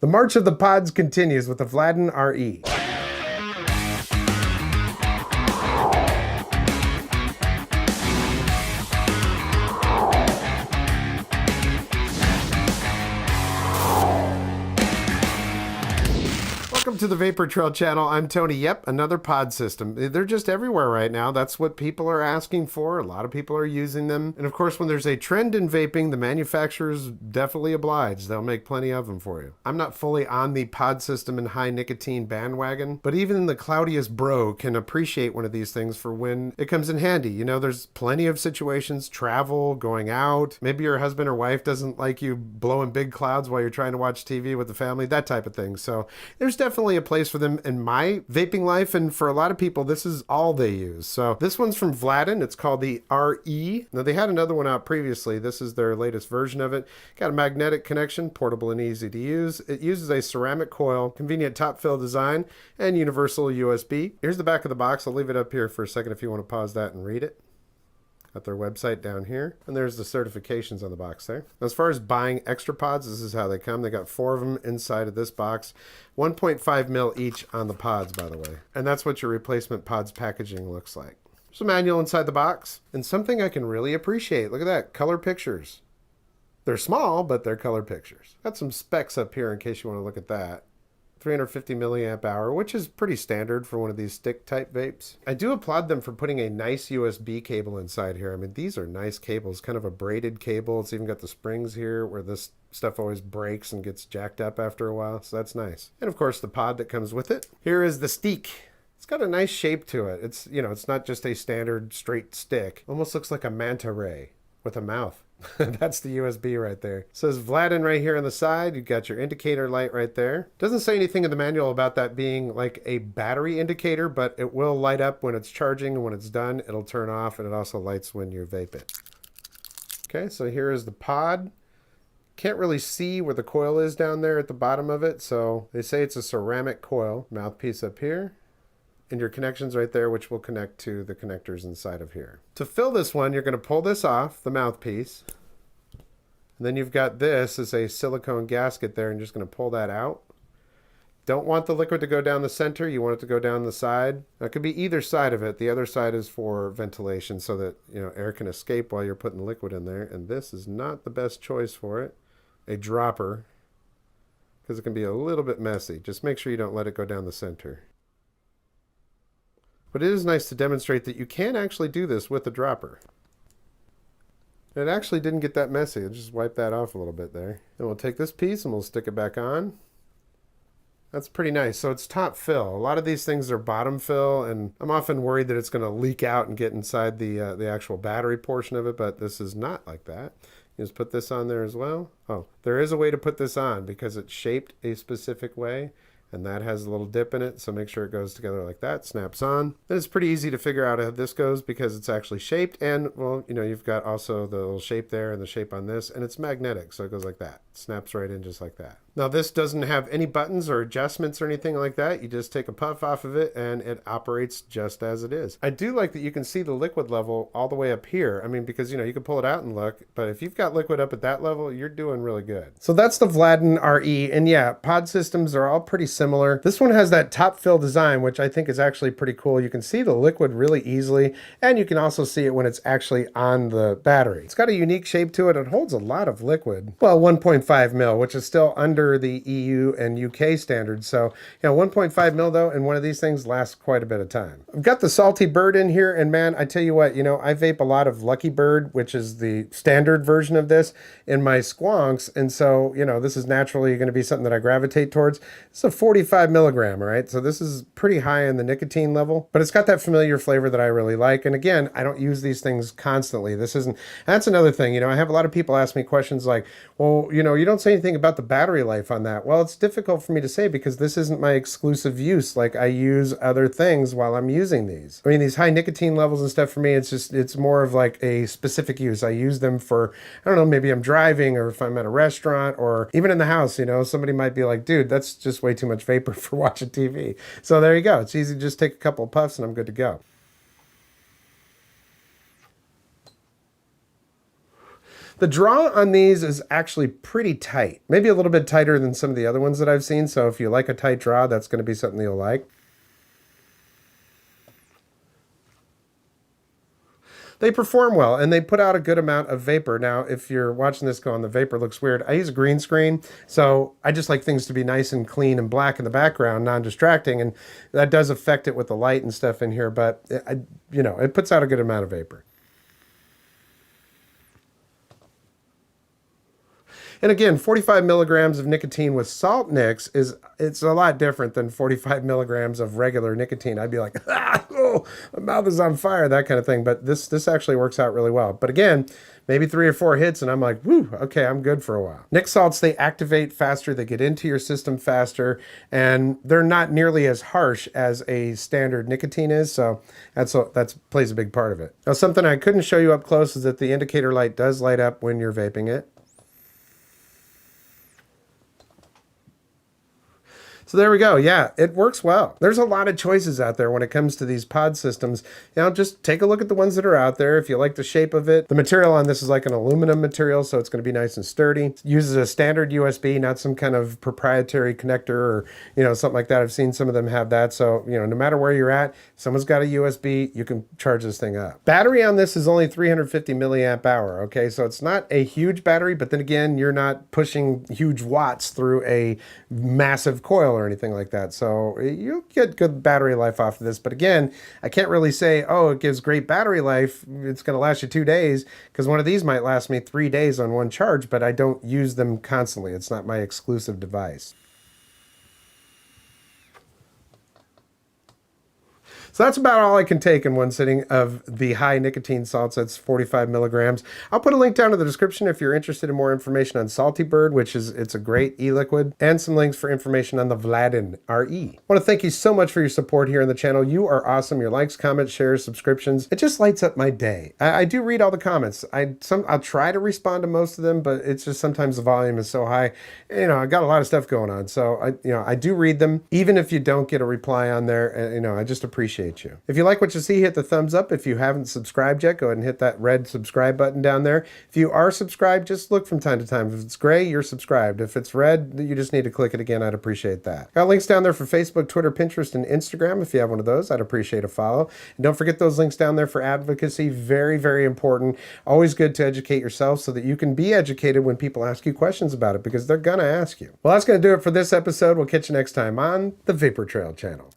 The march of the pods continues with the Vladdin RE. Welcome to the vaportrail channel. I'm Tony. Yep, another pod system. They're just everywhere right now. That's what people are asking for. A lot of people are using them. And of course, when there's a trend in vaping, the manufacturers definitely oblige. They'll make plenty of them for you. I'm not fully on the pod system and high nicotine bandwagon, but even the cloudiest bro can appreciate one of these things for when it comes in handy. You know, there's plenty of situations, travel, going out. Maybe your husband or wife doesn't like you blowing big clouds while you're trying to watch TV with the family, that type of thing. So there's definitely a place for them in my vaping life, and for a lot of people this is all they use. So this one's from Vladdin. It's called the RE. Now they had another one out previously. This is their latest version of it. Got a magnetic connection, portable and easy to use. It uses a ceramic coil, convenient top fill design, and universal USB. Here's the back of the box. I'll leave it up here for a second if you want to pause that and read it. At their website down here, and there's the certifications on the box there. As far as buying extra pods, this is how they come. They got 4 of them inside of this box, 1.5 mil each on the pods, by the way. And that's what your replacement pods packaging looks like. There's a manual inside the box, and something I can really appreciate. Look at that, color pictures. They're small, but they're color pictures. Got some specs up here in case you want to look at that. 350 milliamp hour, which is pretty standard for one of these stick type vapes. I do applaud them for putting a nice USB cable inside here. I mean, these are nice cables, kind of a braided cable. It's even got the springs here where this stuff always breaks and gets jacked up after a while, so that's nice. And of course the pod that comes with it. Here is the stick. It's got a nice shape to it. It's, you know, it's not just a standard straight stick. Almost looks like a manta ray with a mouth. That's the USB right there. It says Vladdin right here on the side. You've got your indicator light right there. Doesn't say anything in the manual about that being like a battery indicator, but it will light up when it's charging, and when it's done, it'll turn off, and it also lights when you vape it. Okay, so here is the pod. Can't really see where the coil is down there at the bottom of it, so they say it's a ceramic coil. Mouthpiece up here. And your connections right there, which will connect to the connectors inside of here. To fill this one, you're going to pull this off, the mouthpiece. And then you've got this as a silicone gasket there, and you're just going to pull that out. Don't want the liquid to go down the center. You want it to go down the side. That could be either side of it. The other side is for ventilation so that, you know, air can escape while you're putting the liquid in there. And this is not the best choice for it. A dropper, because it can be a little bit messy. Just make sure you don't let it go down the center. But it is nice to demonstrate that you can actually do this with a dropper. It actually didn't get that messy. I'll just wipe that off a little bit there. Then we'll take this piece and we'll stick it back on. That's pretty nice. So it's top fill. A lot of these things are bottom fill, and I'm often worried that it's going to leak out and get inside the actual battery portion of it, but this is not like that. You just put this on there as well. Oh, there is a way to put this on because it's shaped a specific way. And that has a little dip in it, so make sure it goes together like that, snaps on. Then it's pretty easy to figure out how this goes because it's actually shaped, and, well, you know, you've got also the little shape there and the shape on this, and it's magnetic, so it goes like that. Snaps right in just like that. Now this doesn't have any buttons or adjustments or anything like that. You just take a puff off of it and it operates just as it is. I do like that you can see the liquid level all the way up here. I mean, because, you know, you can pull it out and look, but if you've got liquid up at that level, you're doing really good. So that's the Vladdin RE, and yeah, pod systems are all pretty similar. This one has that top fill design, which I think is actually pretty cool. You can see the liquid really easily, and you can also see it when it's actually on the battery. It's got a unique shape to it. It holds a lot of liquid. Well, 1.5 mil, which is still under the EU and UK standards. So, you know, 1.5 mil though, and one of these things lasts quite a bit of time. I've got the Salty Bird in here, and man, I tell you what, you know, I vape a lot of Lucky Bird, which is the standard version of this, in my squonks, and so, you know, this is naturally going to be something that I gravitate towards. It's a 45 milligram, all right? So this is pretty high in the nicotine level, but it's got that familiar flavor that I really like. And again, I don't use these things constantly. This isn't, that's another thing, you know, I have a lot of people ask me questions like, well, you know, you don't say anything about the battery life on that. Well, it's difficult for me to say because this isn't my exclusive use. Like, I use other things while I'm using these. I mean, these high nicotine levels and stuff for me, it's just, it's more of like a specific use. I use them for, I don't know, maybe I'm driving, or if I'm at a restaurant, or even in the house, you know, somebody might be like, dude, that's just way too much vapor for watching TV. So there you go. It's easy to just take a couple of puffs and I'm good to go. The draw on these is actually pretty tight, maybe a little bit tighter than some of the other ones that I've seen. So if you like a tight draw, that's going to be something you'll like. They perform well, and they put out a good amount of vapor. Now, if you're watching this going, the vapor looks weird. I use a green screen, so I just like things to be nice and clean and black in the background, non-distracting, and that does affect it with the light and stuff in here, but it puts out a good amount of vapor. And again, 45 milligrams of nicotine with salt nicks it's a lot different than 45 milligrams of regular nicotine. I'd be like, oh, my mouth is on fire, that kind of thing. But this actually works out really well. But again, maybe 3 or 4 hits and I'm like, whew, okay, I'm good for a while. Nic salts, they activate faster, they get into your system faster, and they're not nearly as harsh as a standard nicotine is. So that plays a big part of it. Now, something I couldn't show you up close is that the indicator light does light up when you're vaping it. So there we go. Yeah, it works well. There's a lot of choices out there when it comes to these pod systems. Just take a look at the ones that are out there. If you like the shape of it, the material on this is like an aluminum material, so it's going to be nice and sturdy. It uses a standard USB, not some kind of proprietary connector or, something like that. I've seen some of them have that. So, no matter where you're at, if someone's got a USB, you can charge this thing up. Battery on this is only 350 milliamp hour. Okay, so it's not a huge battery, but then again, you're not pushing huge watts through a massive coil or anything like that. So you get good battery life off of this. But again, I can't really say, oh, it gives great battery life. It's going to last you 2 days, because one of these might last me 3 days on one charge, but I don't use them constantly. It's not my exclusive device. So that's about all I can take in one sitting of the high nicotine salts. That's 45 milligrams. I'll put a link down in the description if you're interested in more information on Salty Bird, it's a great e-liquid, and some links for information on the Vladdin RE. I want to thank you so much for your support here on the channel. You are awesome. Your likes, comments, shares, subscriptions, it just lights up my day. I do read all the comments. I'll try to respond to most of them, but it's just sometimes the volume is so high. I got a lot of stuff going on. So I do read them, even if you don't get a reply on there. I just appreciate you. If you like what you see, hit the thumbs up. If you haven't subscribed yet, go ahead and hit that red subscribe button down there. If you are subscribed, just look from time to time. If it's gray, you're subscribed. If it's red, you just need to click it again. I'd appreciate that. Got links down there for Facebook, Twitter, Pinterest, and Instagram. If you have one of those, I'd appreciate a follow. And don't forget those links down there for advocacy. Very, very important. Always good to educate yourself so that you can be educated when people ask you questions about it, because they're gonna ask you. Well, that's gonna do it for this episode. We'll catch you next time on the Vapor Trail channel.